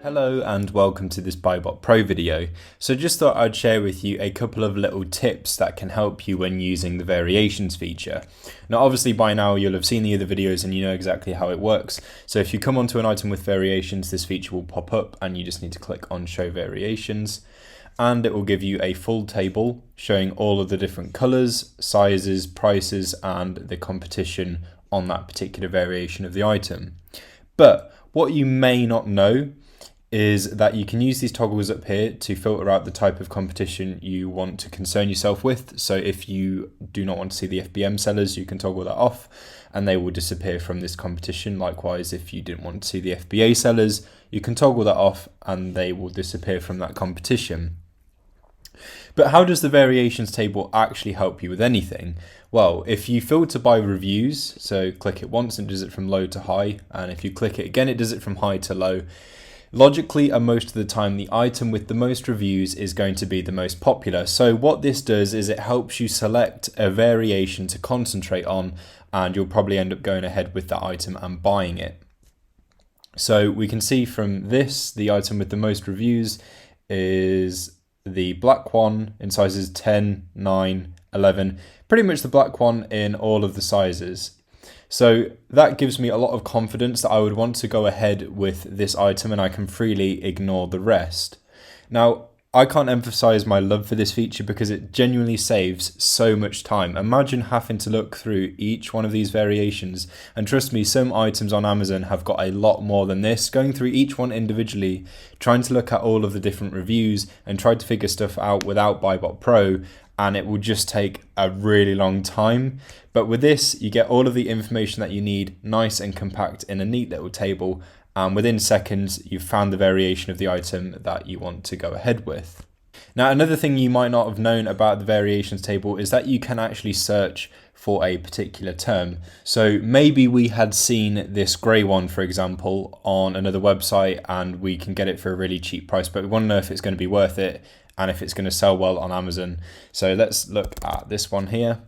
Hello and welcome to this BuyBotPro video. So just thought I'd share with you a couple of little tips that can help you when using the variations feature. Now obviously by now you'll have seen the other videos and you know exactly how it works. So if you come onto an item with variations, this feature will pop up and you just need to click on show variations and it will give you a full table showing all of the different colors, sizes, prices and the competition on that particular variation of the item. But what you may not know is that you can use these toggles up here to filter out the type of competition you want to concern yourself with. So if you do not want to see the FBM sellers, you can toggle that off and they will disappear from this competition. Likewise, if you didn't want to see the FBA sellers, you can toggle that off and they will disappear from that competition. But how does the variations table actually help you with anything? Well, if you filter by reviews, so click it once and it does it from low to high, and if you click it again, it does it from high to low. Logically, and most of the time, the item with the most reviews is going to be the most popular. So what this does is it helps you select a variation to concentrate on, and you'll probably end up going ahead with that item and buying it. So we can see from this, the item with the most reviews is the black one in sizes 10, 9, 11, pretty much the black one in all of the sizes. So that gives me a lot of confidence that I would want to go ahead with this item and I can freely ignore the rest. Now, I can't emphasize my love for this feature because it genuinely saves so much time. Imagine having to look through each one of these variations, and trust me, some items on Amazon have got a lot more than this. Going through each one individually, trying to look at all of the different reviews and try to figure stuff out without BuyBotPro, and it will just take a really long time. But with this, you get all of the information that you need nice and compact in a neat little table, and within seconds, you've found the variation of the item that you want to go ahead with. Now, another thing you might not have known about the variations table is that you can actually search for a particular term. So maybe we had seen this grey one, for example, on another website and we can get it for a really cheap price, but we want to know if it's going to be worth it and if it's going to sell well on Amazon. So let's look at this one here.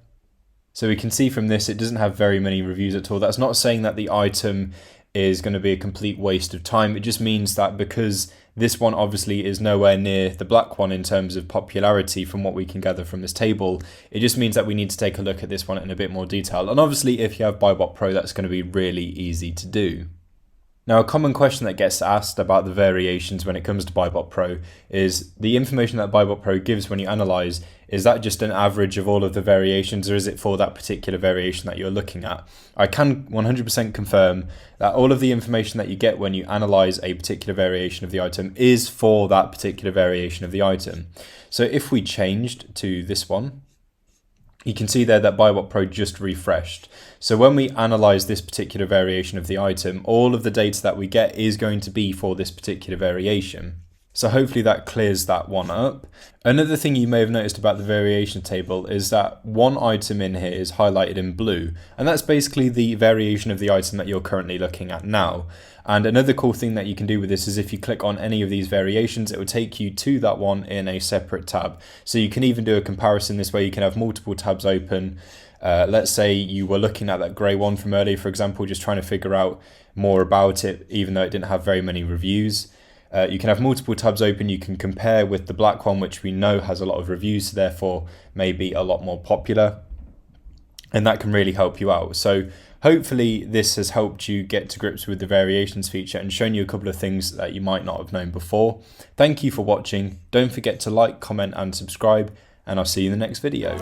So we can see from this, it doesn't have very many reviews at all. That's not saying that the item is going to be a complete waste of time. It just means that because this one obviously is nowhere near the black one in terms of popularity from what we can gather from this table, it just means that we need to take a look at this one in a bit more detail. And obviously if you have BuyBotPro, that's going to be really easy to do. Now, a common question that gets asked about the variations when it comes to BuyBotPro is the information that BuyBotPro gives when you analyze, is that just an average of all of the variations or is it for that particular variation that you're looking at? I can 100% confirm that all of the information that you get when you analyze a particular variation of the item is for that particular variation of the item. So if we changed to this one, you can see there that BuyBotPro just refreshed. So when we analyze this particular variation of the item, all of the data that we get is going to be for this particular variation. So hopefully that clears that one up. Another thing you may have noticed about the variation table is that one item in here is highlighted in blue, and that's basically the variation of the item that you're currently looking at now. And another cool thing that you can do with this is if you click on any of these variations, it will take you to that one in a separate tab. So you can even do a comparison this way. You can have multiple tabs open. Let's say you were looking at that grey one from earlier, for example, just trying to figure out more about it, even though it didn't have very many reviews. You can have multiple tabs open. You can compare with the black one, which we know has a lot of reviews, so therefore may be a lot more popular. And that can really help you out. So hopefully this has helped you get to grips with the variations feature and shown you a couple of things that you might not have known before. Thank you for watching. Don't forget to like, comment and subscribe, and I'll see you in the next video.